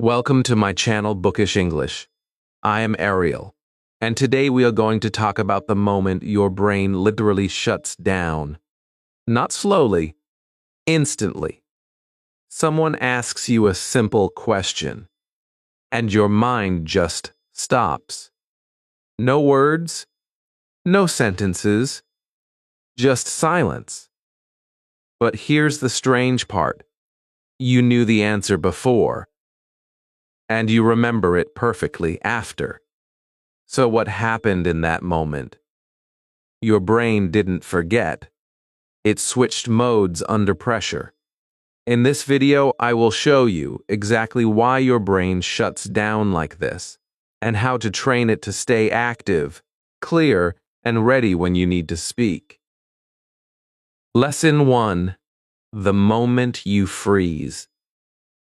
Welcome to my channel Bookish English. I am Ariel, and today we are going to talk about the moment your brain literally shuts down. Not slowly, instantly. Someone asks you a simple question, and your mind just stops. No words, no sentences, just silence. But here's the strange part. You knew the answer before, and you remember it perfectly after. So what happened in that moment? Your brain didn't forget. It switched modes under pressure. In this video, I will show you exactly why your brain shuts down like this, and how to train it to stay active, clear, and ready when you need to speak. Lesson 1. The moment you freeze.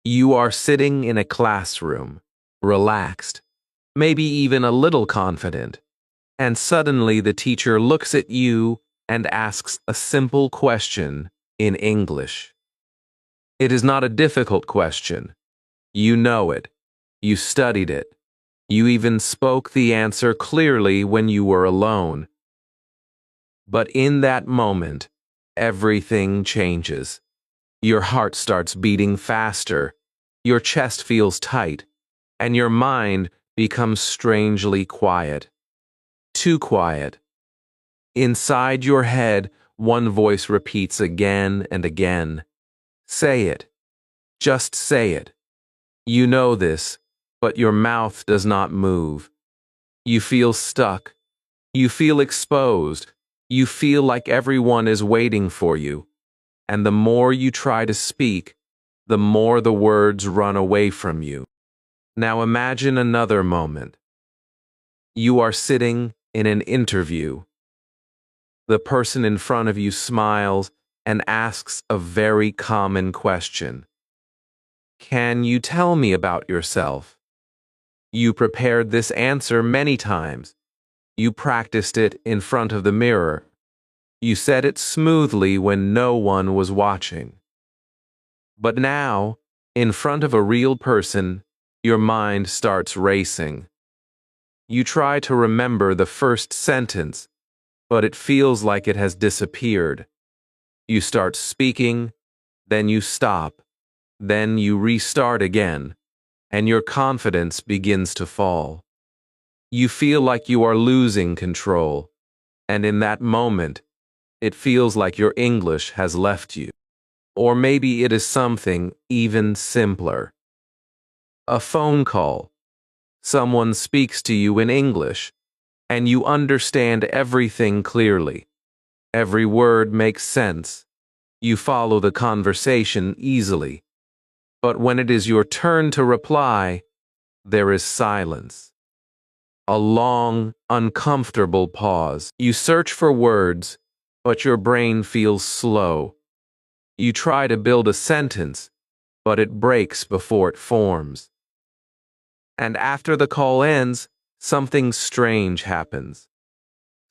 You are sitting in a classroom, relaxed, maybe even a little confident, and suddenly the teacher looks at you and asks a simple question in English. It is not a difficult question. You know it. You studied it. You even spoke the answer clearly when you were alone. But in that moment, everything changes. Your heart starts beating faster, your chest feels tight, and your mind becomes strangely quiet. Too quiet. Inside your head, one voice repeats again and again. Say it. Just say it. You know this, but your mouth does not move. You feel stuck. You feel exposed. You feel like everyone is waiting for you. And the more you try to speak, the more the words run away from you. Now imagine another moment. You are sitting in an interview. The person in front of you smiles and asks a very common question. Can you tell me about yourself? You prepared this answer many times. You practiced it in front of the mirror. You said it smoothly when no one was watching. But now, in front of a real person, your mind starts racing. You try to remember the first sentence, but it feels like it has disappeared. You start speaking, then you stop, then you restart again, and your confidence begins to fall. You feel like you are losing control, and in that moment, it feels like your English has left you. Or maybe it is something even simpler. A phone call. Someone speaks to you in English, and you understand everything clearly. Every word makes sense. You follow the conversation easily. But when it is your turn to reply, there is silence. A long, uncomfortable pause. You search for words, but your brain feels slow. You try to build a sentence, but it breaks before it forms. And after the call ends, something strange happens.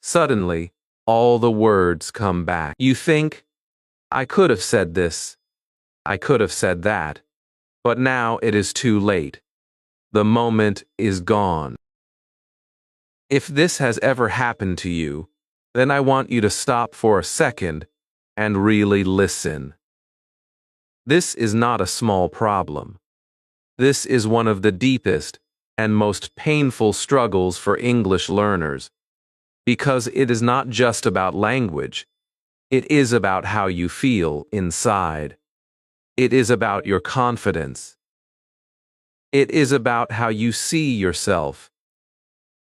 Suddenly, all the words come back. You think, I could have said this, I could have said that, but now it is too late. The moment is gone. If this has ever happened to you, then I want you to stop for a second and really listen. This is not a small problem. This is one of the deepest and most painful struggles for English learners, because it is not just about language. It is about how you feel inside. It is about your confidence. It is about how you see yourself.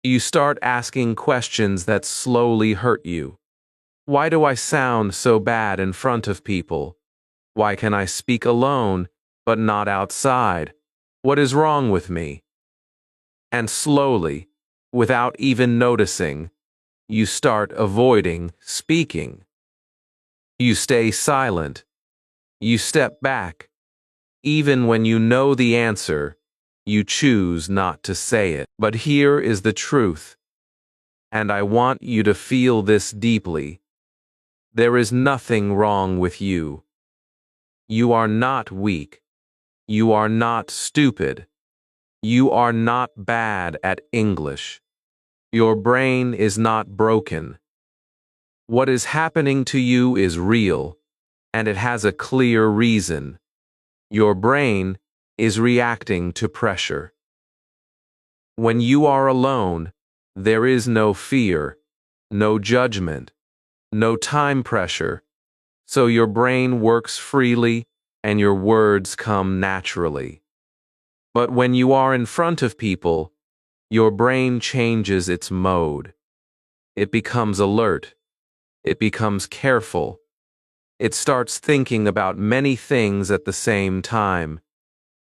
You start asking questions that slowly hurt you. Why do I sound so bad in front of people? Why can I speak alone, but not outside? What is wrong with me? And slowly, without even noticing, you start avoiding speaking. You stay silent. You step back. Even when you know the answer, you choose not to say it. But here is the truth, and I want you to feel this deeply. There is nothing wrong with you. You are not weak. You are not stupid. You are not bad at English. Your brain is not broken. What is happening to you is real, and it has a clear reason. Your brain is reacting to pressure. When you are alone, there is no fear, no judgment, no time pressure, so your brain works freely and your words come naturally. But when you are in front of people, your brain changes its mode. It becomes alert. It becomes careful. It starts thinking about many things at the same time.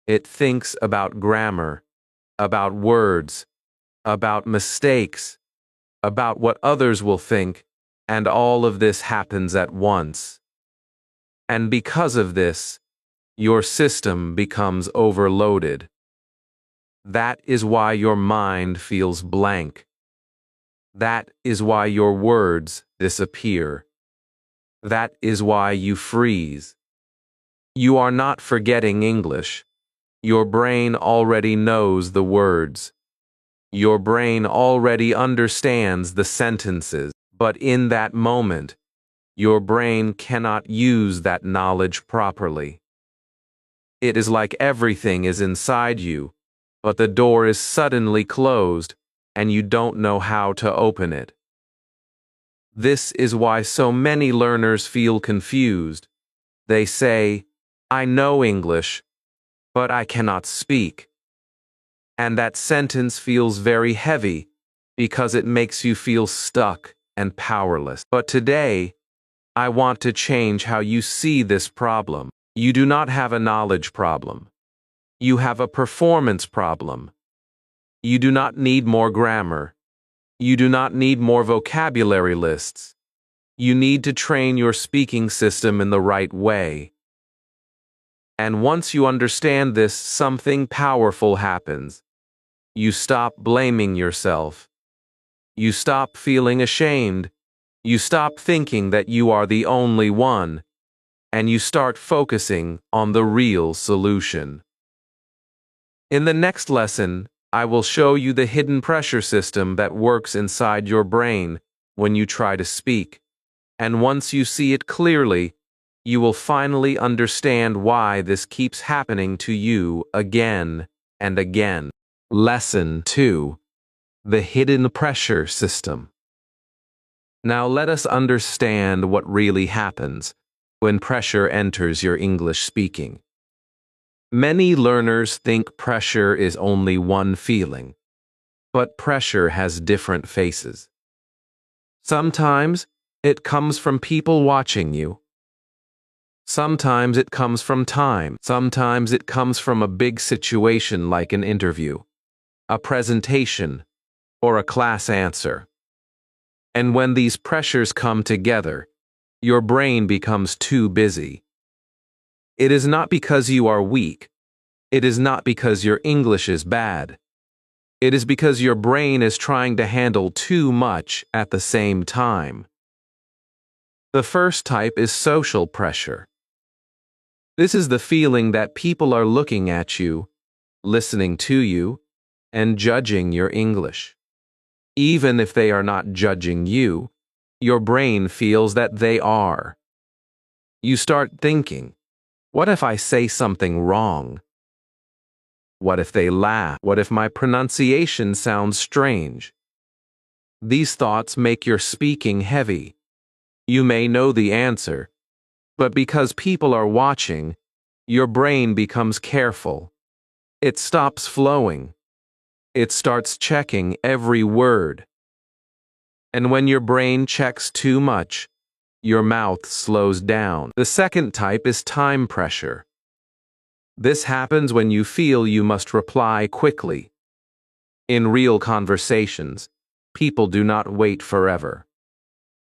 It thinks about grammar, about words, about mistakes, about what others will think, and all of this happens at once. And because of this, your system becomes overloaded. That is why your mind feels blank. That is why your words disappear. That is why you freeze. You are not forgetting English. Your brain already knows the words. Your brain already understands the sentences, but in that moment, your brain cannot use that knowledge properly. It is like everything is inside you, but the door is suddenly closed and you don't know how to open it. This is why so many learners feel confused. They say, "I know English, but I cannot speak." And that sentence feels very heavy because it makes you feel stuck and powerless. But today, I want to change how you see this problem. You do not have a knowledge problem. You have a performance problem. You do not need more grammar. You do not need more vocabulary lists. You need to train your speaking system in the right way. And once you understand this, something powerful happens. You stop blaming yourself. You stop feeling ashamed. You stop thinking that you are the only one. And you start focusing on the real solution. In the next lesson, I will show you the hidden pressure system that works inside your brain when you try to speak. And once you see it clearly, you will finally understand why this keeps happening to you again and again. Lesson 2. The hidden pressure system. Now let us understand what really happens when pressure enters your English speaking. Many learners think pressure is only one feeling, but pressure has different faces. Sometimes it comes from people watching you. Sometimes it comes from time. Sometimes it comes from a big situation like an interview, a presentation, or a class answer. And when these pressures come together, your brain becomes too busy. It is not because you are weak. It is not because your English is bad. It is because your brain is trying to handle too much at the same time. The first type is social pressure. This is the feeling that people are looking at you, listening to you, and judging your English. Even if they are not judging you, your brain feels that they are. You start thinking, what if I say something wrong? What if they laugh? What if my pronunciation sounds strange? These thoughts make your speaking heavy. You may know the answer, but because people are watching, your brain becomes careful. It stops flowing. It starts checking every word. And when your brain checks too much, your mouth slows down. The second type is time pressure. This happens when you feel you must reply quickly. In real conversations, people do not wait forever.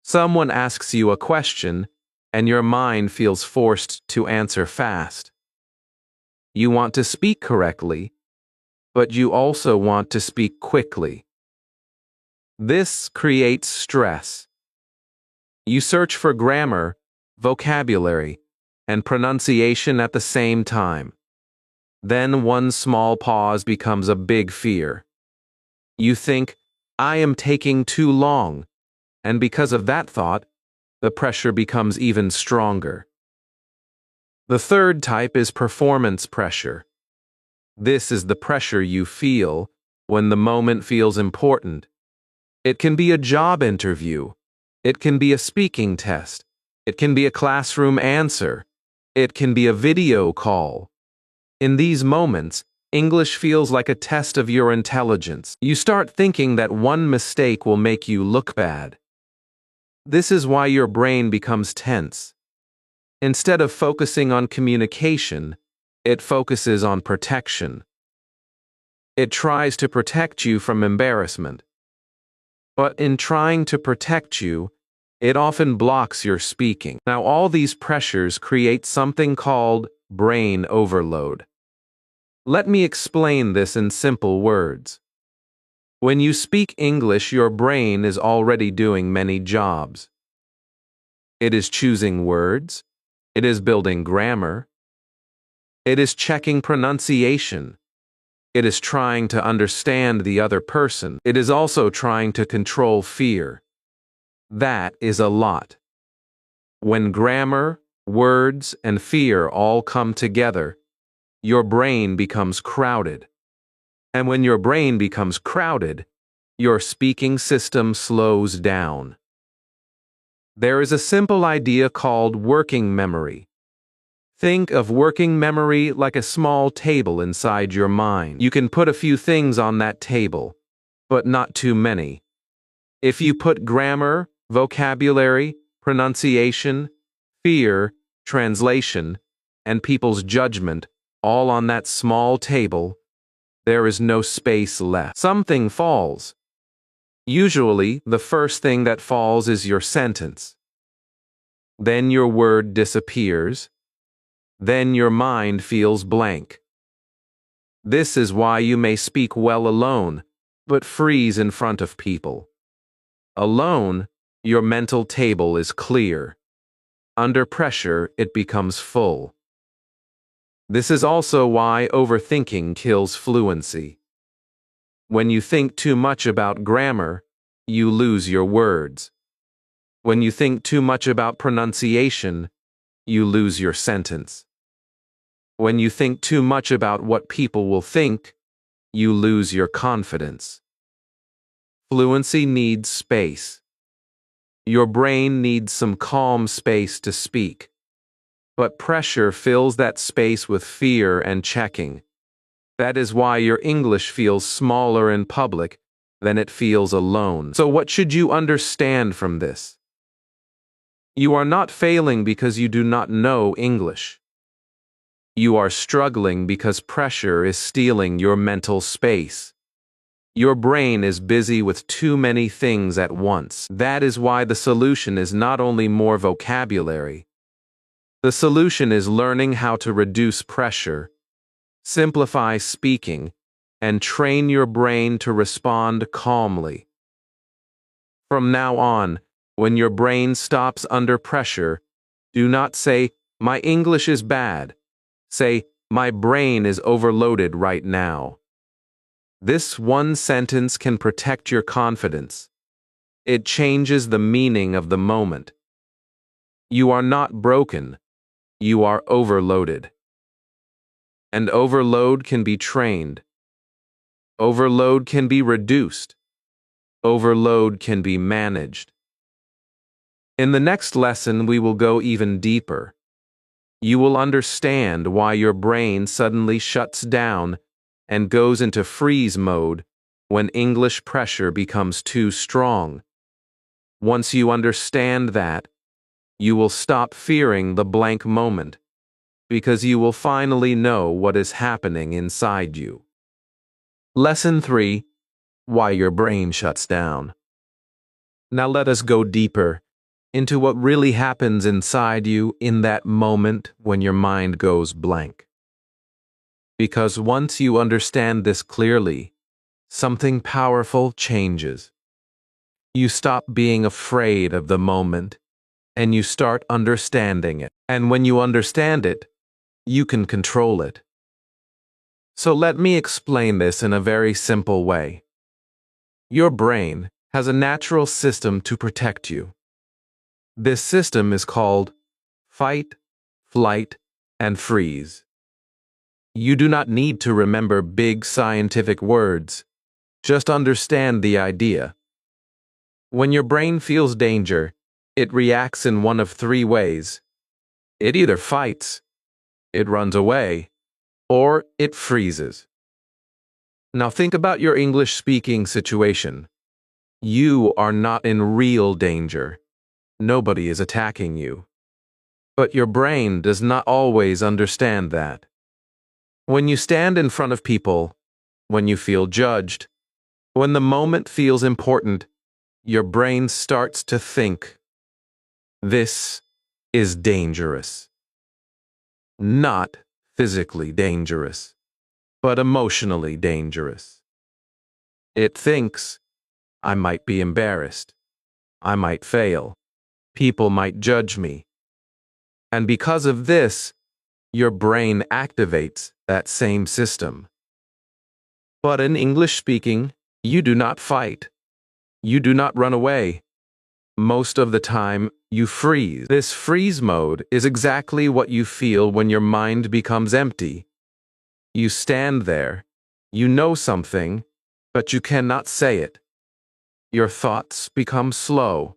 Someone asks you a question, and your mind feels forced to answer fast. You want to speak correctly, but you also want to speak quickly. This creates stress. You search for grammar, vocabulary, and pronunciation at the same time. Then one small pause becomes a big fear. You think, I am taking too long, and because of that thought, the pressure becomes even stronger. The third type is performance pressure. This is the pressure you feel when the moment feels important. It can be a job interview. It can be a speaking test. It can be a classroom answer. It can be a video call. In these moments, English feels like a test of your intelligence. You start thinking that one mistake will make you look bad. This is why your brain becomes tense. Instead of focusing on communication, it focuses on protection. It tries to protect you from embarrassment. But in trying to protect you, it often blocks your speaking. Now, all these pressures create something called brain overload. Let me explain this in simple words. When you speak English, your brain is already doing many jobs. It is choosing words. It is building grammar. It is checking pronunciation. It is trying to understand the other person. It is also trying to control fear. That is a lot. When grammar, words, and fear all come together, your brain becomes crowded. And when your brain becomes crowded, your speaking system slows down. There is a simple idea called working memory. Think of working memory like a small table inside your mind. You can put a few things on that table, but not too many. If you put grammar, vocabulary, pronunciation, fear, translation, and people's judgment all on that small table, there is no space left. Something falls. Usually, the first thing that falls is your sentence. Then your word disappears. Then your mind feels blank. This is why you may speak well alone, but freeze in front of people. Alone, your mental table is clear. Under pressure, it becomes full. This is also why overthinking kills fluency. When you think too much about grammar, you lose your words. When you think too much about pronunciation, you lose your sentence. When you think too much about what people will think, you lose your confidence. Fluency needs space. Your brain needs some calm space to speak. But pressure fills that space with fear and checking. That is why your English feels smaller in public than it feels alone. So what should you understand from this? You are not failing because you do not know English. You are struggling because pressure is stealing your mental space. Your brain is busy with too many things at once. That is why the solution is not only more vocabulary. The solution is learning how to reduce pressure, simplify speaking, and train your brain to respond calmly. From now on, when your brain stops under pressure, do not say, "My English is bad." Say, "My brain is overloaded right now." This one sentence can protect your confidence. It changes the meaning of the moment. You are not broken. You are overloaded. And overload can be trained. Overload can be reduced. Overload can be managed. In the next lesson, we will go even deeper. You will understand why your brain suddenly shuts down and goes into freeze mode when English pressure becomes too strong. Once you understand that, you will stop fearing the blank moment, because you will finally know what is happening inside you. Lesson 3: Why your brain shuts down. Now let us go deeper into what really happens inside you in that moment when your mind goes blank. Because once you understand this clearly, something powerful changes. You stop being afraid of the moment, and you start understanding it. And when you understand it, you can control it. So let me explain this in a very simple way. Your brain has a natural system to protect you. This system is called fight, flight, and freeze. You do not need to remember big scientific words. Just understand the idea. When your brain feels danger, it reacts in one of three ways. It either fights, it runs away, or it freezes. Now think about your English speaking situation. You are not in real danger. Nobody is attacking you. But your brain does not always understand that. When you stand in front of people, when you feel judged, when the moment feels important, your brain starts to think, this is dangerous. Not physically dangerous, but emotionally dangerous. It thinks, I might be embarrassed. I might fail. People might judge me. And because of this, your brain activates that same system. But in English speaking, you do not fight. You do not run away. Most of the time, you freeze. This freeze mode is exactly what you feel when your mind becomes empty. You stand there, you know something, but you cannot say it. Your thoughts become slow.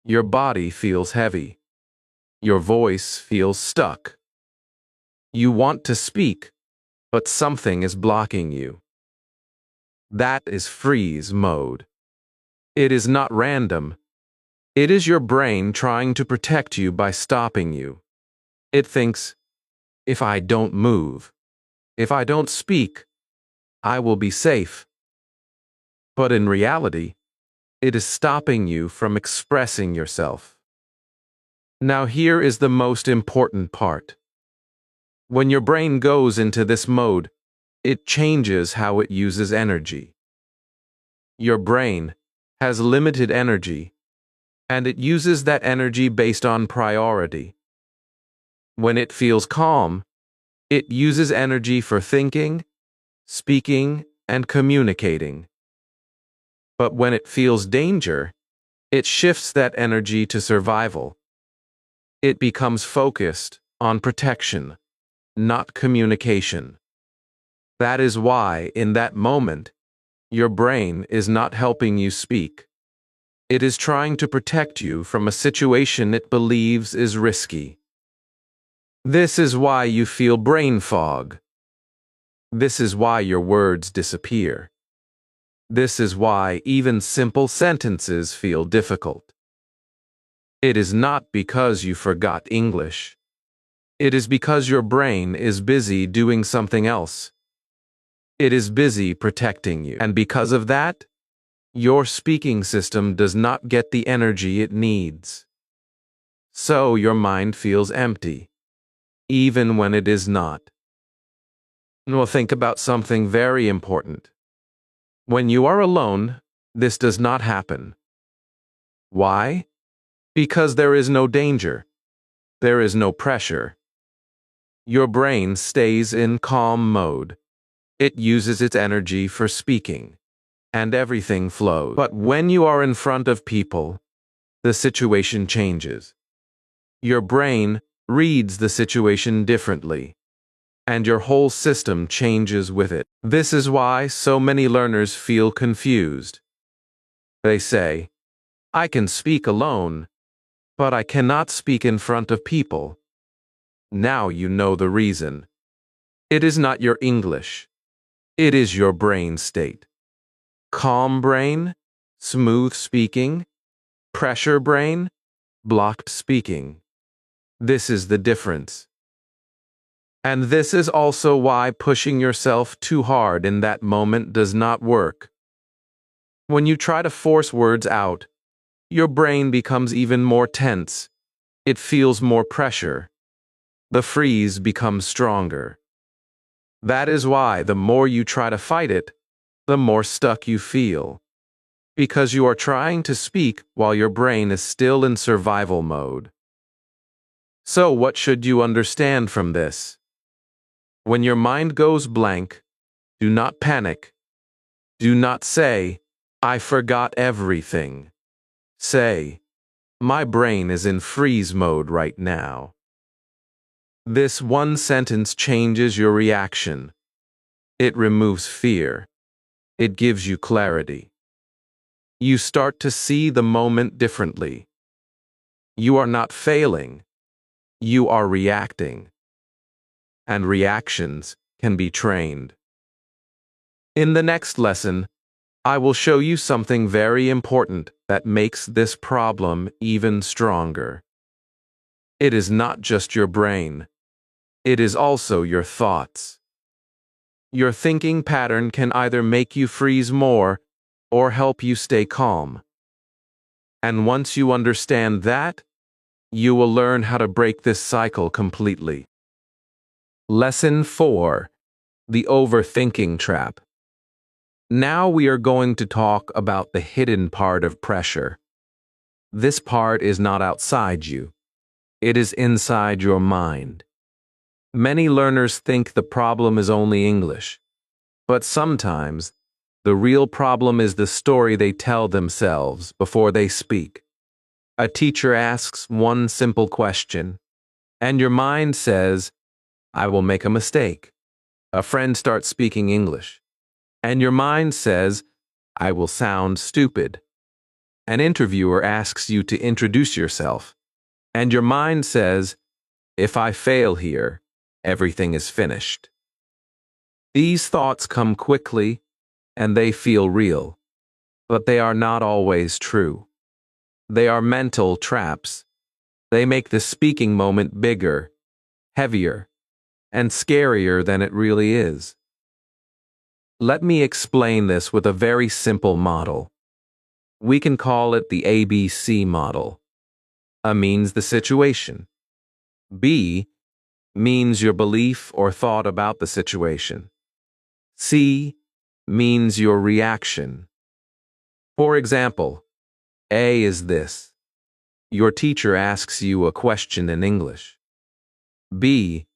Your body feels heavy. Your voice feels stuck. You want to speak, but something is blocking you. That is freeze mode. It is not random. It is your brain trying to protect you by stopping you. It thinks, if I don't move, if I don't speak, I will be safe. But in reality, it is stopping you from expressing yourself. Now here is the most important part. When your brain goes into this mode, it changes how it uses energy. Your brain has limited energy, and it uses that energy based on priority. When it feels calm, it uses energy for thinking, speaking, and communicating. But when it feels danger, it shifts that energy to survival. It becomes focused on protection, not communication. That is why, in that moment, your brain is not helping you speak. It is trying to protect you from a situation it believes is risky. This is why you feel brain fog. This is why your words disappear. This is why even simple sentences feel difficult. It is not because you forgot English. It is because your brain is busy doing something else. It is busy protecting you. And because of that, your speaking system does not get the energy it needs. So your mind feels empty, even when it is not. Well, think about something very important. When you are alone, this does not happen. Why? Because there is no danger. There is no pressure. Your brain stays in calm mode. It uses its energy for speaking, and everything flows. But when you are in front of people, the situation changes. Your brain reads the situation differently, and your whole system changes with it. This is why so many learners feel confused. They say, I can speak alone, but I cannot speak in front of people. Now you know the reason. It is not your English. It is your brain state. Calm brain, smooth speaking. Pressure brain, blocked speaking. This is the difference. And this is also why pushing yourself too hard in that moment does not work. When you try to force words out, your brain becomes even more tense. It feels more pressure. The freeze becomes stronger. That is why the more you try to fight it, the more stuck you feel. Because you are trying to speak while your brain is still in survival mode. So what should you understand from this? When your mind goes blank, Do not panic. Do not say, I forgot everything. Say, my brain is in freeze mode right now. This one sentence changes your reaction. It removes fear. It gives you clarity. You start to see the moment differently. You are not failing. You are reacting. And reactions can be trained. In the next lesson, I will show you something very important that makes this problem even stronger. It is not just your brain. It is also your thoughts. Your thinking pattern can either make you freeze more or help you stay calm. And once you understand that, you will learn how to break this cycle completely. Lesson 4: The Overthinking Trap. Now we are going to talk about the hidden part of pressure. This part is not outside you. It is inside your mind. Many learners think the problem is only English, but sometimes the real problem is the story they tell themselves before they speak. A teacher asks one simple question, and your mind says, I will make a mistake. A friend starts speaking English, and your mind says, I will sound stupid. An interviewer asks you to introduce yourself, and your mind says, if I fail here, everything is finished. These thoughts come quickly, and they feel real, but they are not always true. They are mental traps. They make the speaking moment bigger, heavier, and scarier than it really is. Let me explain this with a very simple model. We can call it the ABC model. A means the situation. B means your belief or thought about the situation. C means your reaction. For example, A is this. Your teacher asks you a question in English. B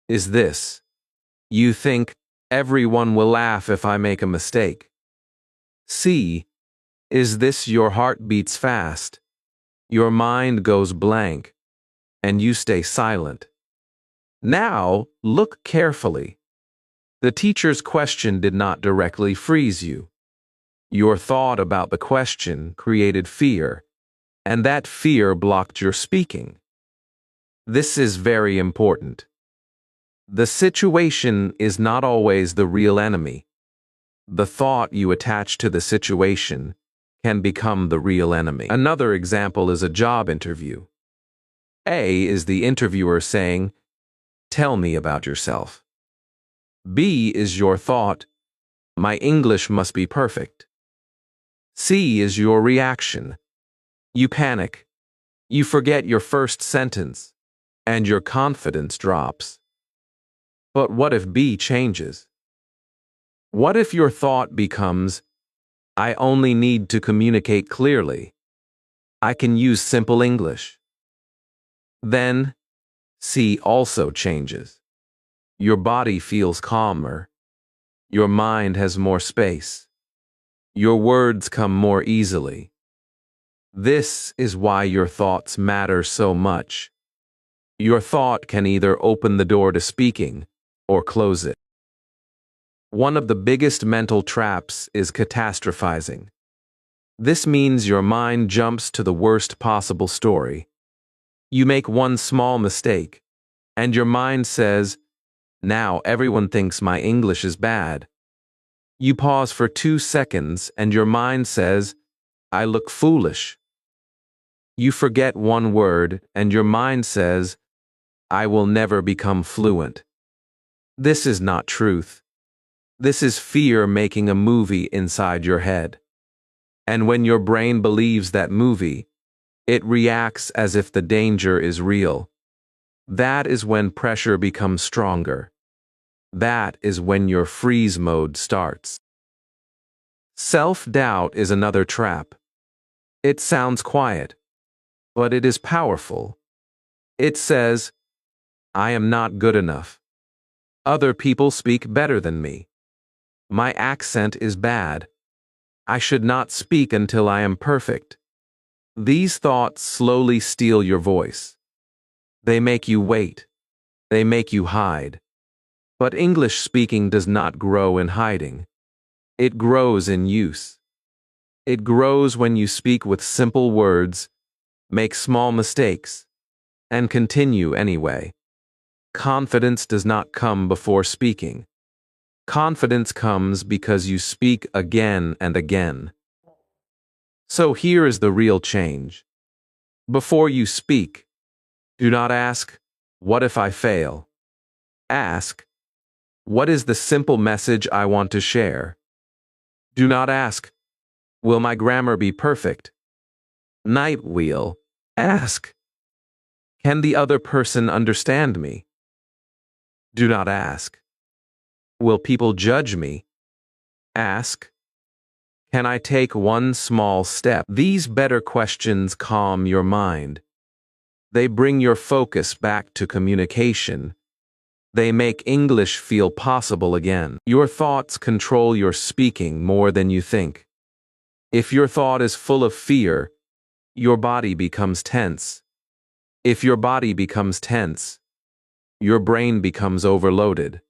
is this. You think everyone will laugh if I make a mistake. C is this: your heart beats fast, your mind goes blank, and you stay silent. Now, look carefully. The teacher's question did not directly freeze you. Your thought about the question created fear, and that fear blocked your speaking. This is very important. The situation is not always the real enemy. The thought you attach to the situation can become the real enemy. Another example is a job interview. A is the interviewer saying, tell me about yourself. B is your thought, my English must be perfect. C is your reaction. You panic. You forget your first sentence, and your confidence drops. But what if B changes? What if your thought becomes, I only need to communicate clearly. I can use simple English. Then, C also changes. Your body feels calmer. Your mind has more space. Your words come more easily. This is why your thoughts matter so much. Your thought can either open the door to speaking or close it. One of the biggest mental traps is catastrophizing. This means your mind jumps to the worst possible story. You make one small mistake, and your mind says, now everyone thinks my English is bad. You pause for 2 seconds, and your mind says, I look foolish. You forget one word, and your mind says, I will never become fluent. This is not truth. This is fear making a movie inside your head. And when your brain believes that movie, it reacts as if the danger is real. That is when pressure becomes stronger. That is when your freeze mode starts. Self-doubt is another trap. It sounds quiet, but it is powerful. It says, I am not good enough. Other people speak better than me. My accent is bad. I should not speak until I am perfect. These thoughts slowly steal your voice. They make you wait. They make you hide. But English speaking does not grow in hiding. It grows in use. It grows when you speak with simple words, make small mistakes, and continue anyway. Confidence does not come before speaking. Confidence comes because you speak again and again. So here is the real change. Before you speak, do not ask, "What if I fail?" Ask, "What is the simple message I want to share?" Do not ask, "Will my grammar be perfect?" Night wheel. Ask, "Can the other person understand me?" Do not ask, "Will people judge me?" Ask, "Can I take one small step?" These better questions calm your mind. They bring your focus back to communication. They make English feel possible again. Your thoughts control your speaking more than you think. If your thought is full of fear, your body becomes tense. If your body becomes tense, your brain becomes overloaded.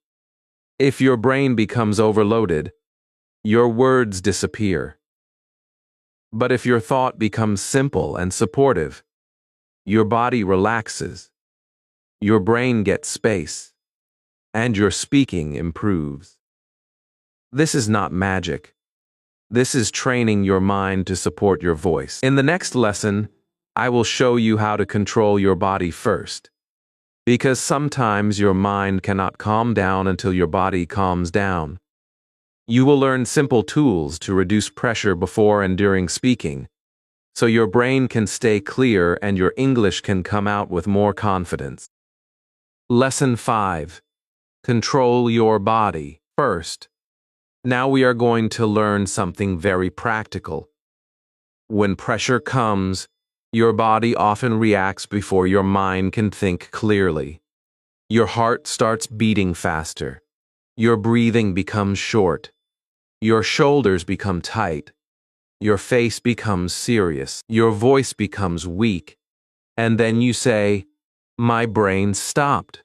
If your brain becomes overloaded, your words disappear. But if your thought becomes simple and supportive, your body relaxes, your brain gets space, and your speaking improves. This is not magic. This is training your mind to support your voice. In the next lesson, I will show you how to control your body first. Because sometimes your mind cannot calm down until your body calms down. You will learn simple tools to reduce pressure before and during speaking, so your brain can stay clear and your English can come out with more confidence. Lesson 5. Control your body first. Now we are going to learn something very practical. When pressure comes, your body often reacts before your mind can think clearly. Your heart starts beating faster. Your breathing becomes short. Your shoulders become tight. Your face becomes serious. Your voice becomes weak. And then you say, "My brain stopped."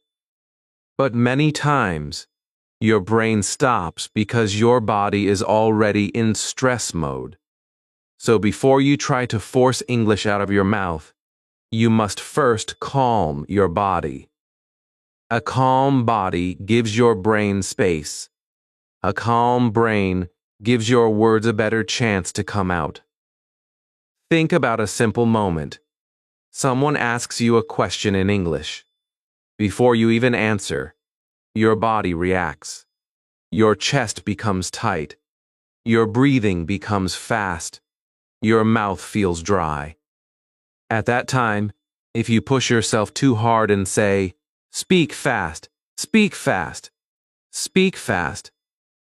But many times, your brain stops because your body is already in stress mode. So before you try to force English out of your mouth, you must first calm your body. A calm body gives your brain space. A calm brain gives your words a better chance to come out. Think about a simple moment. Someone asks you a question in English. Before you even answer, your body reacts. Your chest becomes tight. Your breathing becomes fast. Your mouth feels dry. At that time, if you push yourself too hard and say, "Speak fast, speak fast, speak fast,"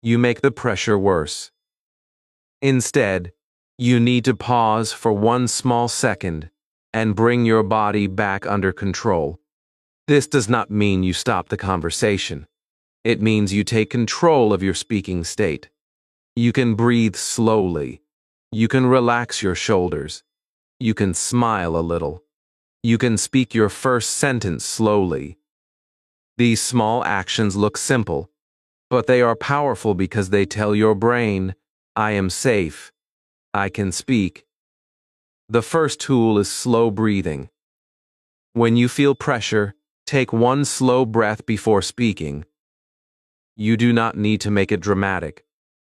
you make the pressure worse. Instead, you need to pause for one small second and bring your body back under control. This does not mean you stop the conversation. It means you take control of your speaking state. You can breathe slowly. You can relax your shoulders. You can smile a little. You can speak your first sentence slowly. These small actions look simple, but they are powerful because they tell your brain, "I am safe. I can speak." The first tool is slow breathing. When you feel pressure, take one slow breath before speaking. You do not need to make it dramatic.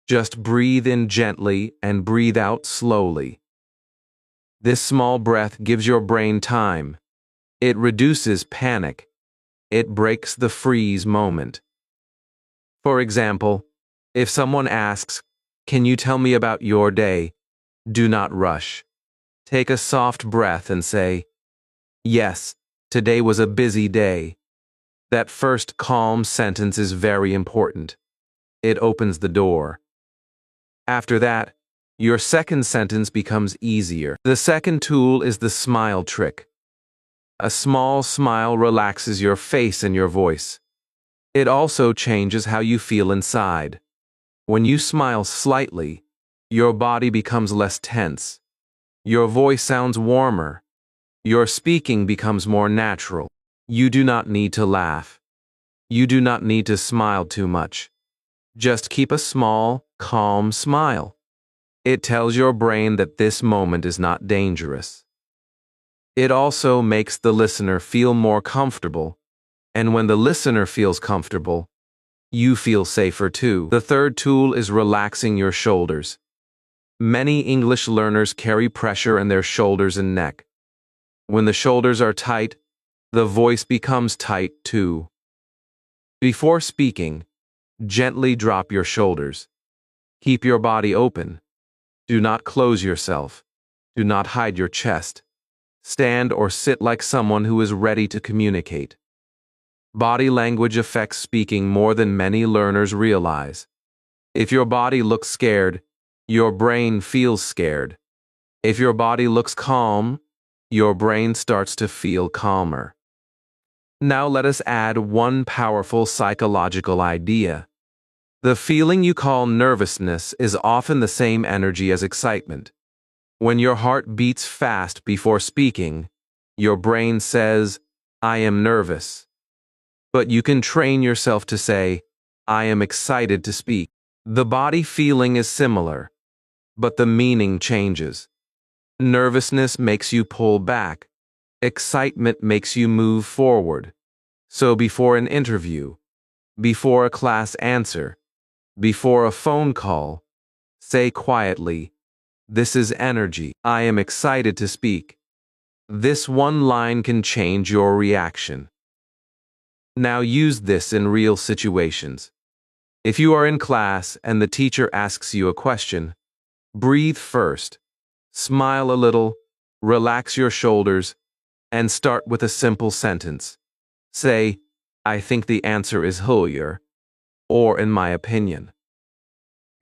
Just breathe in gently and breathe out slowly. This small breath gives your brain time. It reduces panic. It breaks the freeze moment. For example, if someone asks, "Can you tell me about your day?" do not rush. Take a soft breath and say, "Yes, today was a busy day." That first calm sentence is very important. It opens the door. After that, your second sentence becomes easier. The second tool is the smile trick. A small smile relaxes your face and your voice. It also changes how you feel inside. When you smile slightly, your body becomes less tense. Your voice sounds warmer. Your speaking becomes more natural. You do not need to laugh. You do not need to smile too much. Just keep a small, calm smile. It tells your brain that this moment is not dangerous. It also makes the listener feel more comfortable, and when the listener feels comfortable, you feel safer too. The third tool is relaxing your shoulders. Many English learners carry pressure in their shoulders and neck. When the shoulders are tight, the voice becomes tight too. Before speaking, gently drop your shoulders. Keep your body open. Do not close yourself. Do not hide your chest. Stand or sit like someone who is ready to communicate. Body language affects speaking more than many learners realize. If your body looks scared, your brain feels scared. If your body looks calm, your brain starts to feel calmer. Now let us add one powerful psychological idea. The feeling you call nervousness is often the same energy as excitement. When your heart beats fast before speaking, your brain says, "I am nervous." But you can train yourself to say, "I am excited to speak." The body feeling is similar, but the meaning changes. Nervousness makes you pull back. Excitement makes you move forward. So before an interview, before a class answer, before a phone call, say quietly, "This is energy. I am excited to speak." This one line can change your reaction. Now use this in real situations. If you are in class and the teacher asks you a question, breathe first, smile a little, relax your shoulders, and start with a simple sentence. Say, "I think the answer is here," or "in my opinion."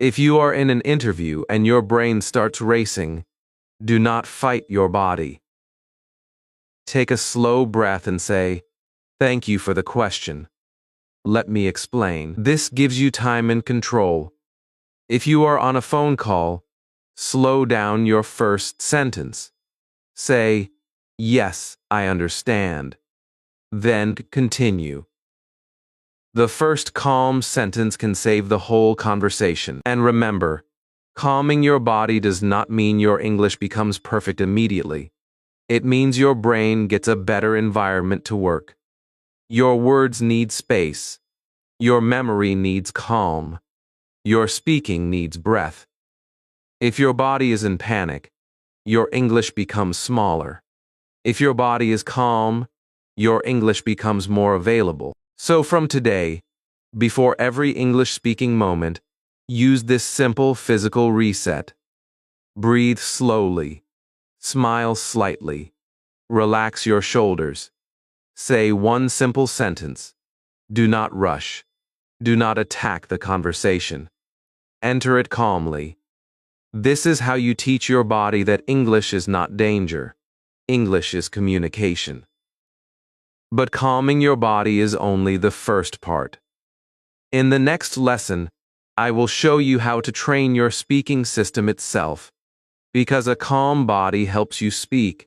If you are in an interview and your brain starts racing, do not fight your body. Take a slow breath and say, "Thank you for the question. Let me explain." This gives you time and control. If you are on a phone call, slow down your first sentence. Say, "Yes, I understand." Then continue. The first calm sentence can save the whole conversation. And remember, calming your body does not mean your English becomes perfect immediately. It means your brain gets a better environment to work. Your words need space. Your memory needs calm. Your speaking needs breath. If your body is in panic, your English becomes smaller. If your body is calm, your English becomes more available. So from today, before every English-speaking moment, use this simple physical reset. Breathe slowly. Smile slightly. Relax your shoulders. Say one simple sentence. Do not rush. Do not attack the conversation. Enter it calmly. This is how you teach your body that English is not danger. English is communication. But calming your body is only the first part. In the next lesson, I will show you how to train your speaking system itself, because a calm body helps you speak,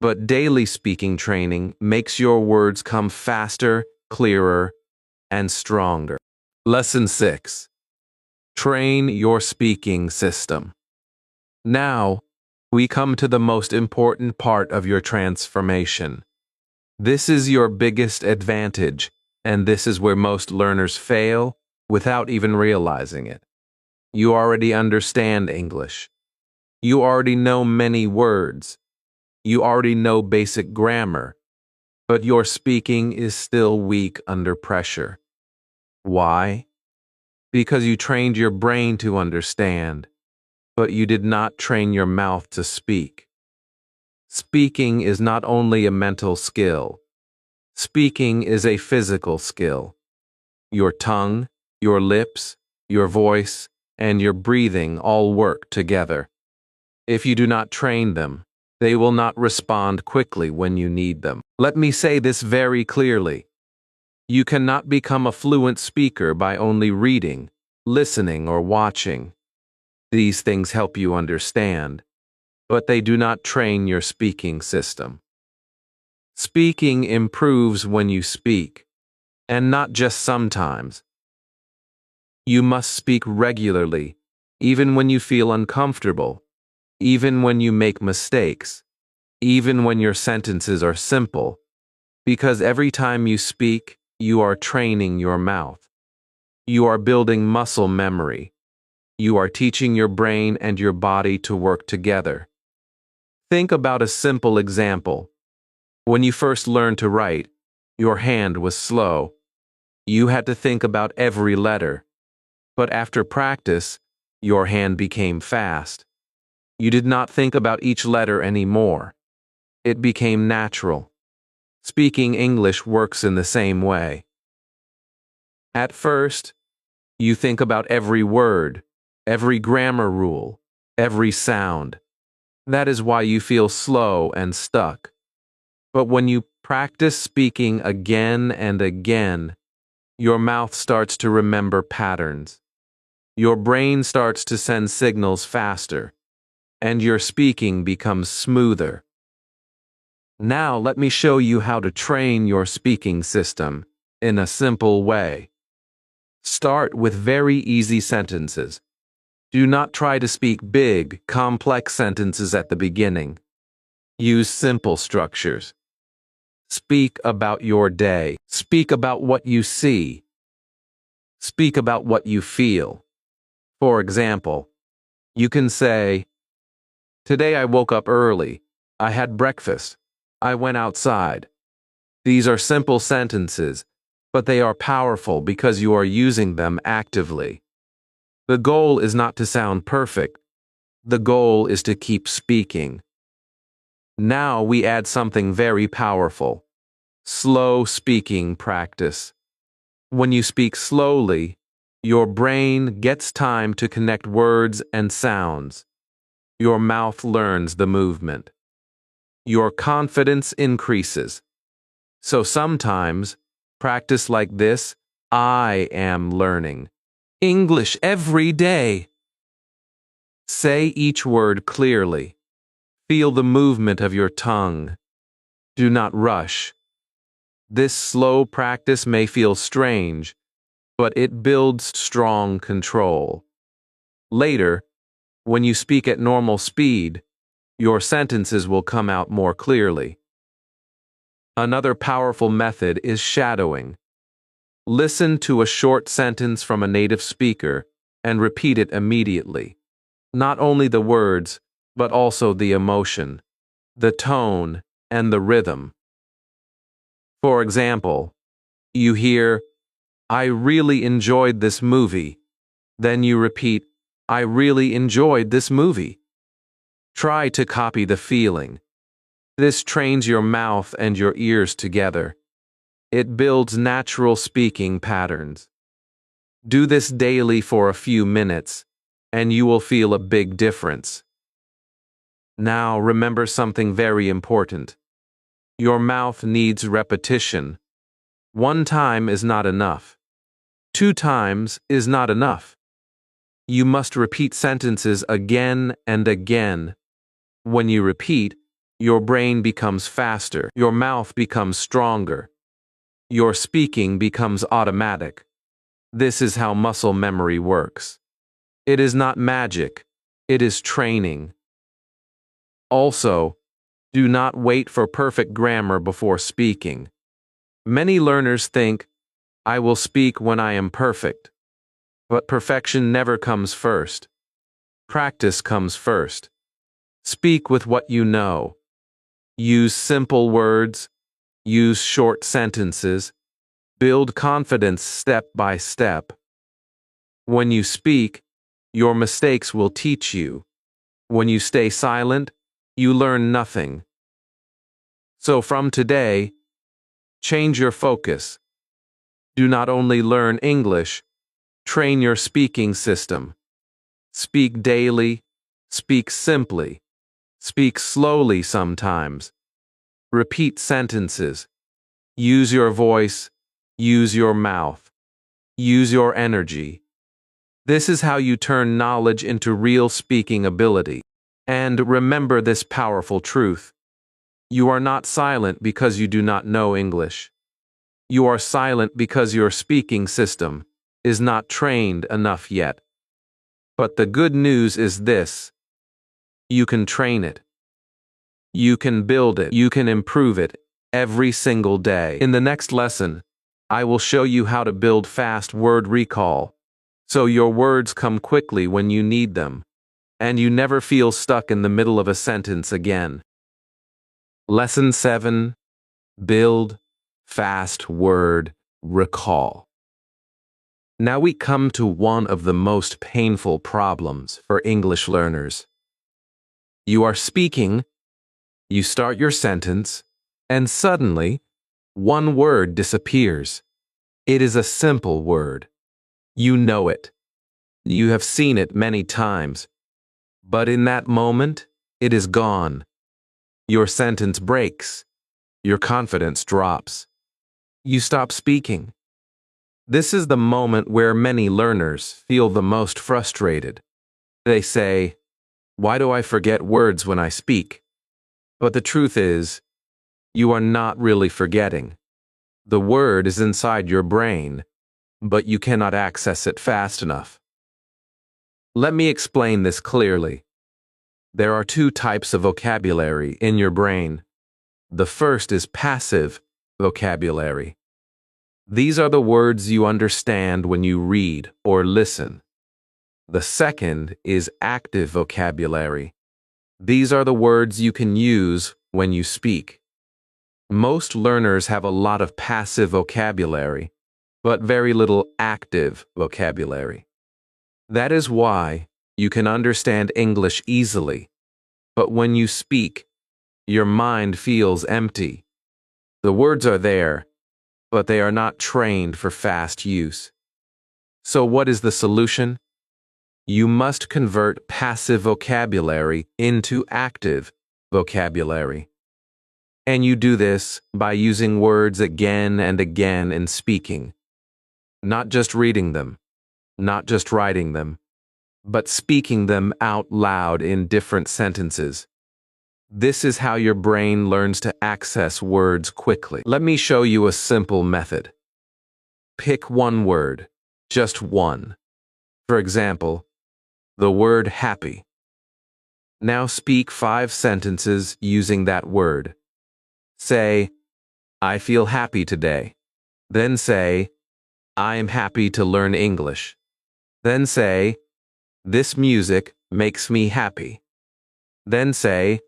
but daily speaking training makes your words come faster, clearer, and stronger. Lesson 6. Train your speaking system. Now, we come to the most important part of your transformation. This is your biggest advantage, and this is where most learners fail without even realizing it. You already understand English. You already know many words. You already know basic grammar, but your speaking is still weak under pressure. Why? Because you trained your brain to understand, but you did not train your mouth to speak. Speaking is not only a mental skill. Speaking is a physical skill. Your tongue, your lips, your voice, and your breathing all work together. If you do not train them, they will not respond quickly when you need them. Let me say this very clearly. You cannot become a fluent speaker by only reading, listening, or watching. These things help you understand, but they do not train your speaking system. Speaking improves when you speak, and not just sometimes. You must speak regularly, even when you feel uncomfortable, even when you make mistakes, even when your sentences are simple, because every time you speak, you are training your mouth. You are building muscle memory. You are teaching your brain and your body to work together. Think about a simple example. When you first learned to write, your hand was slow. You had to think about every letter. But after practice, your hand became fast. You did not think about each letter anymore. It became natural. Speaking English works in the same way. At first, you think about every word, every grammar rule, every sound. That is why you feel slow and stuck. But when you practice speaking again and again, your mouth starts to remember patterns. Your brain starts to send signals faster, and your speaking becomes smoother. Now let me show you how to train your speaking system in a simple way. Start with very easy sentences. Do not try to speak big, complex sentences at the beginning. Use simple structures. Speak about your day. Speak about what you see. Speak about what you feel. For example, you can say, "Today I woke up early. I had breakfast. I went outside." These are simple sentences, but they are powerful because you are using them actively. The goal is not to sound perfect. The goal is to keep speaking. Now we add something very powerful: slow speaking practice. When you speak slowly, your brain gets time to connect words and sounds. Your mouth learns the movement. Your confidence increases. So sometimes, practice like this: I am learning English every day. Say each word clearly. Feel the movement of your tongue. Do not rush. This slow practice may feel strange, but it builds strong control. Later, when you speak at normal speed, your sentences will come out more clearly. Another powerful method is shadowing. Listen to a short sentence from a native speaker and repeat it immediately. Not only the words, but also the emotion, the tone, and the rhythm. For example, you hear, "I really enjoyed this movie." Then you repeat, "I really enjoyed this movie." Try to copy the feeling. This trains your mouth and your ears together. It builds natural speaking patterns. Do this daily for a few minutes, and you will feel a big difference. Now remember something very important. Your mouth needs repetition. 1 time is not enough. 2 times is not enough. You must repeat sentences again and again. When you repeat, your brain becomes faster, your mouth becomes stronger, your speaking becomes automatic. This is how muscle memory works. It is not magic, it is training. Also, do not wait for perfect grammar before speaking. Many learners think, "I will speak when I am perfect." But perfection never comes first. Practice comes first. Speak with what you know. Use simple words. Use short sentences. Build confidence step by step. When you speak, your mistakes will teach you. When you stay silent, you learn nothing. So from today, change your focus. Do not only learn English, train your speaking system. Speak daily, speak simply, speak slowly sometimes. Repeat sentences. Use your voice, use your mouth, use your energy. This is how you turn knowledge into real speaking ability. And remember this powerful truth. You are not silent because you do not know English. You are silent because your speaking system is not trained enough yet. But the good news is this: you can train it. You can build it. You can improve it every single day. In the next lesson, I will show you how to build fast word recall so your words come quickly when you need them, and you never feel stuck in the middle of a sentence again. Lesson 7: Build fast word recall. Now we come to one of the most painful problems for English learners. You are speaking, you start your sentence, and suddenly, one word disappears. It is a simple word. You know it. You have seen it many times. But in that moment, it is gone. Your sentence breaks. Your confidence drops. You stop speaking. This is the moment where many learners feel the most frustrated. They say, "Why do I forget words when I speak?" But the truth is, you are not really forgetting. The word is inside your brain, but you cannot access it fast enough. Let me explain this clearly. There are two types of vocabulary in your brain. The first is passive vocabulary. These are the words you understand when you read or listen. The second is active vocabulary. These are the words you can use when you speak. Most learners have a lot of passive vocabulary, but very little active vocabulary. That is why you can understand English easily, but when you speak, your mind feels empty. The words are there, but they are not trained for fast use. So what is the solution? You must convert passive vocabulary into active vocabulary. And you do this by using words again and again in speaking. Not just reading them, not just writing them, but speaking them out loud in different sentences. This is how your brain learns to access words quickly. Let me show you a simple method. Pick one word, just one. For example, the word happy. Now speak 5 sentences using that word. Say, "I feel happy today." Then say, "I am happy to learn English." Then say, "This music makes me happy." Then say,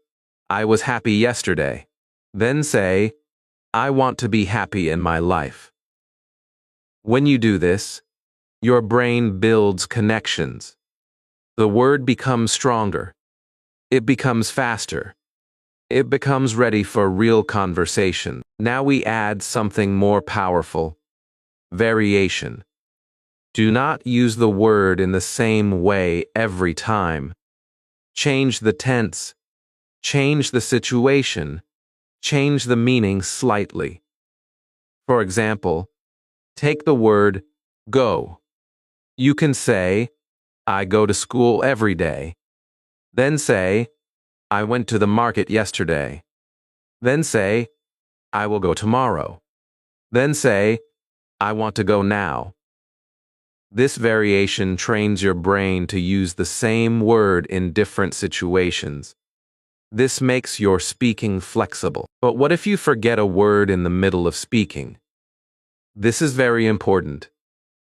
"I was happy yesterday." Then say, "I want to be happy in my life." When you do this, your brain builds connections. The word becomes stronger. It becomes faster. It becomes ready for real conversation. Now we add something more powerful: variation. Do not use the word in the same way every time. Change the tense. Change the situation. Change the meaning slightly. For example, take the word go. You can say, "I go to school every day." Then say, "I went to the market yesterday." Then say, "I will go tomorrow." Then say, "I want to go now." This variation trains your brain to use the same word in different situations. This makes your speaking flexible. But what if you forget a word in the middle of speaking? This is very important.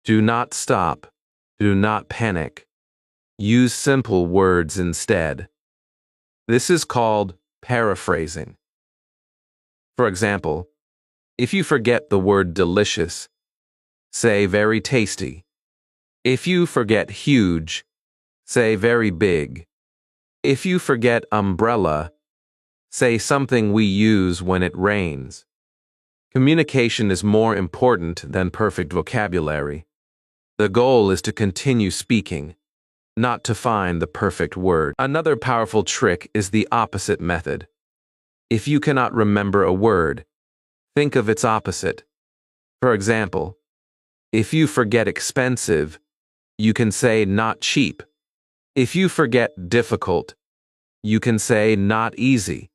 Do not stop. Do not panic. Use simple words instead. This is called paraphrasing. For example, if you forget the word delicious, say very tasty. If you forget huge, say very big. If you forget umbrella, say something we use when it rains. Communication is more important than perfect vocabulary. The goal is to continue speaking, not to find the perfect word. Another powerful trick is the opposite method. If you cannot remember a word, think of its opposite. For example, if you forget expensive, you can say not cheap. If you forget difficult, you can say not easy.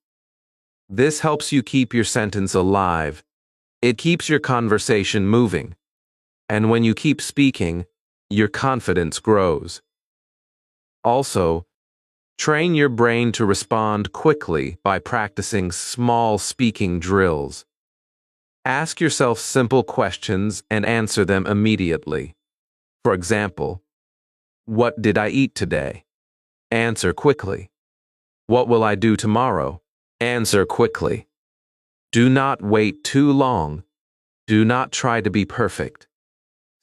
This helps you keep your sentence alive. It keeps your conversation moving. And when you keep speaking, your confidence grows. Also, train your brain to respond quickly by practicing small speaking drills. Ask yourself simple questions and answer them immediately. For example, what did I eat today? Answer quickly. What will I do tomorrow? Answer quickly. Do not wait too long. Do not try to be perfect.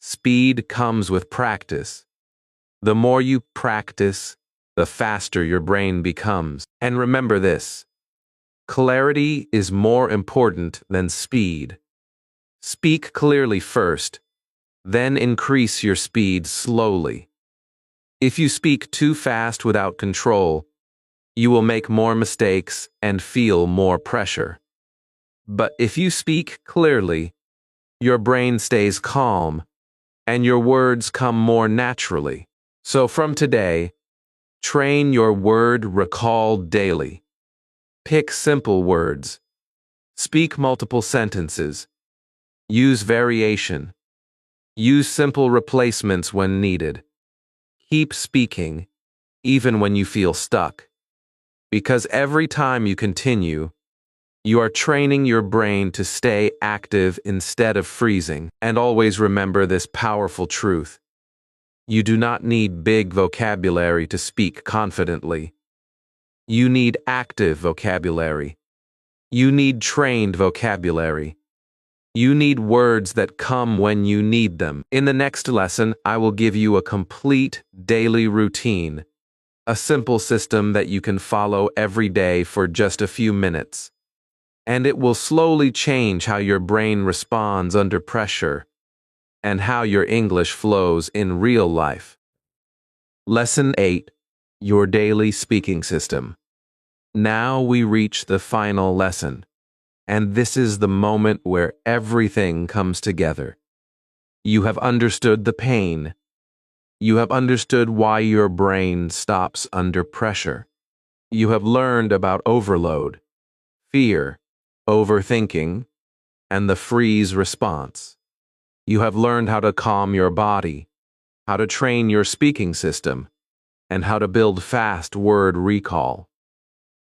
Speed comes with practice. The more you practice, the faster your brain becomes. And remember this: clarity is more important than speed. Speak clearly first, then increase your speed slowly. If you speak too fast without control, you will make more mistakes and feel more pressure. But if you speak clearly, your brain stays calm and your words come more naturally. So from today, train your word recall daily. Pick simple words. Speak multiple sentences. Use variation. Use simple replacements when needed. Keep speaking, even when you feel stuck. Because every time you continue, you are training your brain to stay active instead of freezing. And always remember this powerful truth: you do not need big vocabulary to speak confidently. You need active vocabulary. You need trained vocabulary. You need words that come when you need them. In the next lesson, I will give you a complete daily routine, a simple system that you can follow every day for just a few minutes. And it will slowly change how your brain responds under pressure and how your English flows in real life. Lesson 8: Your Daily Speaking System. Now we reach the final lesson, and this is the moment where everything comes together. You have understood the pain. You have understood why your brain stops under pressure. You have learned about overload, fear, overthinking, and the freeze response. You have learned how to calm your body, how to train your speaking system, and how to build fast word recall.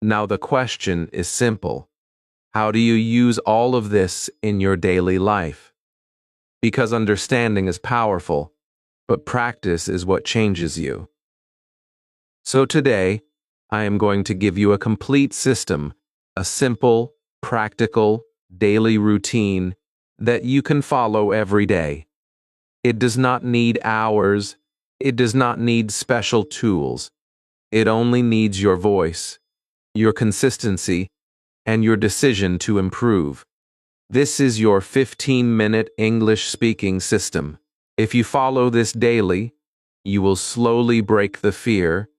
Now the question is simple: how do you use all of this in your daily life? Because understanding is powerful, but practice is what changes you. So today, I am going to give you a complete system, a simple, practical, daily routine that you can follow every day. It does not need hours. It does not need special tools. It only needs your voice, your consistency, and your decision to improve. This is your 15-minute English speaking system. If you follow this daily, you will slowly break the fear,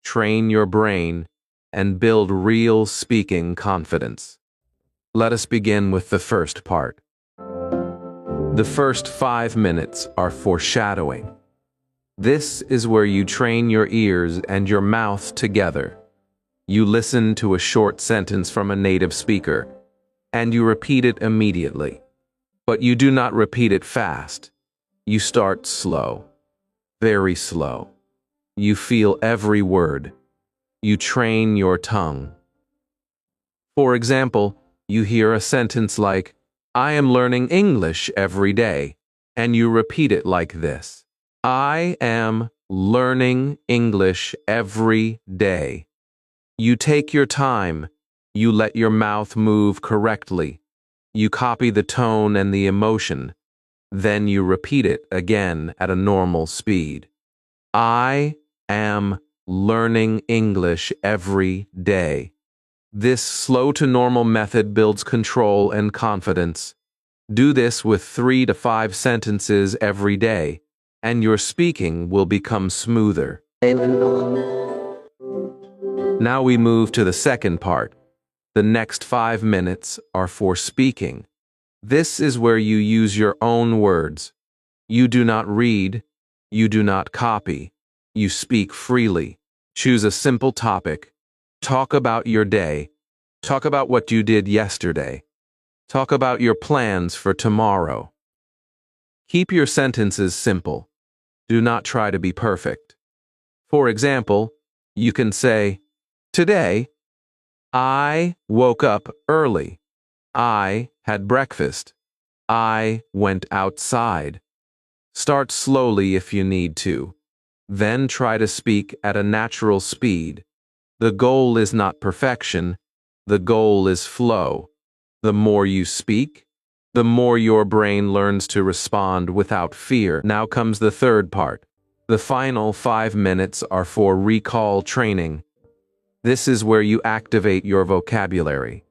train your brain, and build real speaking confidence. Let us begin with the first part. The first 5 minutes are foreshadowing. This is where you train your ears and your mouth together. You listen to a short sentence from a native speaker, and you repeat it immediately. But you do not repeat it fast. You start slow, very slow. You feel every word. You train your tongue. For example, you hear a sentence like, "I am learning English every day," and you repeat it like this: "I am learning English every day." You take your time. You let your mouth move correctly. You copy the tone and the emotion. Then you repeat it again at a normal speed. I am learning English every day. This slow to normal method builds control and confidence. Do this with 3 to 5 sentences every day, and your speaking will become smoother. Now we move to the second part. The next 5 minutes are for speaking. This is where you use your own words. You do not read. You do not copy. You speak freely. Choose a simple topic. Talk about your day. Talk about what you did yesterday. Talk about your plans for tomorrow. Keep your sentences simple. Do not try to be perfect. For example, you can say, "Today, I woke up early. I had breakfast. I went outside." Start slowly if you need to. Then try to speak at a natural speed. The goal is not perfection. The goal is flow. The more you speak, the more your brain learns to respond without fear. Now comes the third part. The final 5 minutes are for recall training. This is where you activate your vocabulary.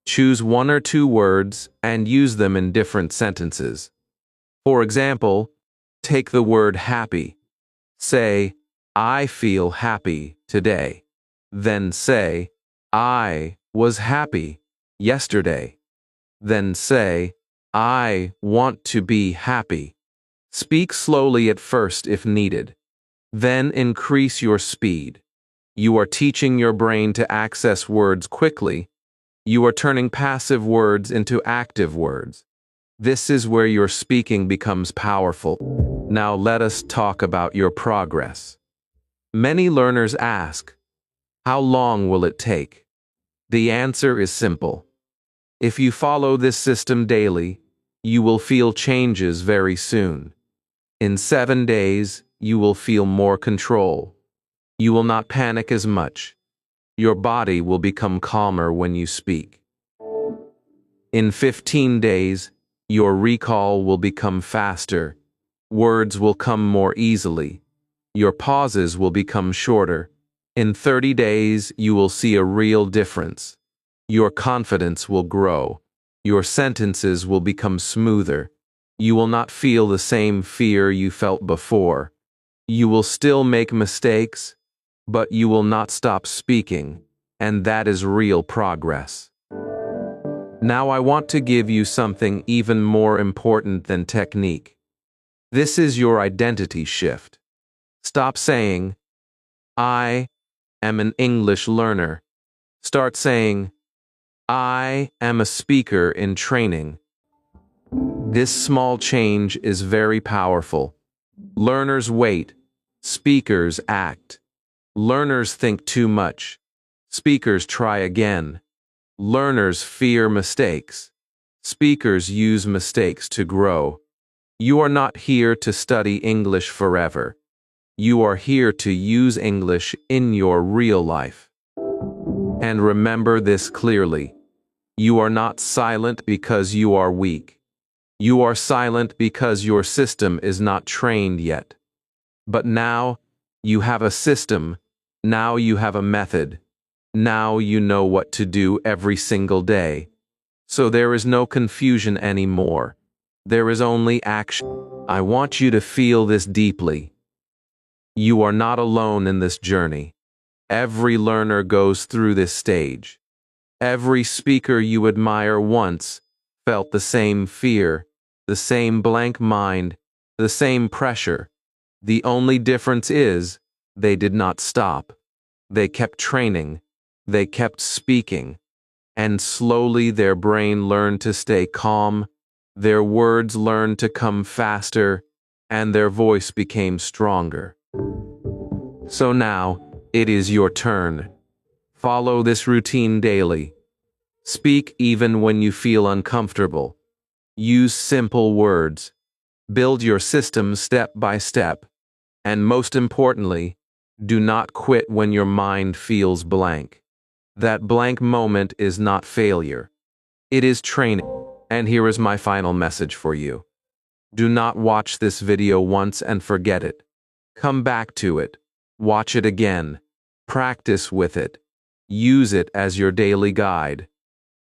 Choose 1 or 2 words and use them in different sentences. For example, take the word happy. Say, "I feel happy today." Then say, "I was happy yesterday." Then say, "I want to be happy." Speak slowly at first if needed. Then increase your speed. You are teaching your brain to access words quickly. You are turning passive words into active words. This is where your speaking becomes powerful. Now let us talk about your progress. Many learners ask, how long will it take? The answer is simple. If you follow this system daily, you will feel changes very soon. In 7 days, you will feel more control. You will not panic as much. Your body will become calmer when you speak. In 15 days, your recall will become faster. Words will come more easily. Your pauses will become shorter. In 30 days, you will see a real difference. Your confidence will grow. Your sentences will become smoother. You will not feel the same fear you felt before. You will still make mistakes, but you will not stop speaking, and that is real progress. Now I want to give you something even more important than technique. This is your identity shift. Stop saying, "I am an English learner." Start saying, "I am a speaker in training." This small change is very powerful. Learners wait. Speakers act. Learners think too much. Speakers try again. Learners fear mistakes. Speakers use mistakes to grow. You are not here to study English forever. You are here to use English in your real life. And remember this clearly. You are not silent because you are weak. You are silent because your system is not trained yet. But now, you have a system. Now you have a method. Now you know what to do every single day. So there is no confusion anymore. There is only action. I want you to feel this deeply. You are not alone in this journey. Every learner goes through this stage. Every speaker you admire once felt the same fear, the same blank mind, the same pressure. The only difference is, they did not stop. They kept training. They kept speaking. And slowly their brain learned to stay calm, their words learned to come faster, and their voice became stronger. So now, it is your turn. Follow this routine daily. Speak even when you feel uncomfortable. Use simple words. Build your system step by step. And most importantly, do not quit when your mind feels blank. That blank moment is not failure. It is training. And here is my final message for you. Do not watch this video once and forget it. Come back to it. Watch it again. Practice with it. Use it as your daily guide.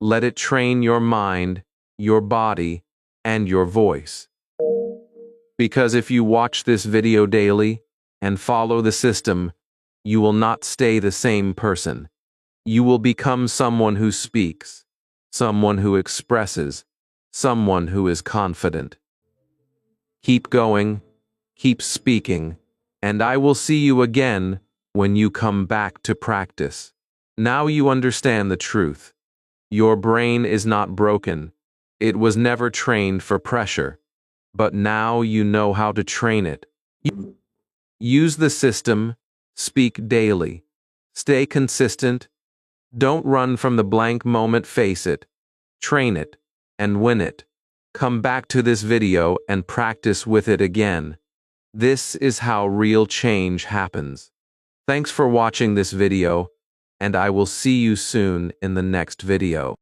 Let it train your mind, your body, and your voice. Because if you watch this video daily and follow the system, you will not stay the same person. You will become someone who speaks, someone who expresses, someone who is confident. Keep going, keep speaking, and I will see you again when you come back to practice. Now you understand the truth. Your brain is not broken. It was never trained for pressure. But now you know how to train it. Use the system, speak daily. Stay consistent. Don't run from the blank moment, face it. Train it, and win it. Come back to this video and practice with it again. This is how real change happens. Thanks for watching this video, and I will see you soon in the next video.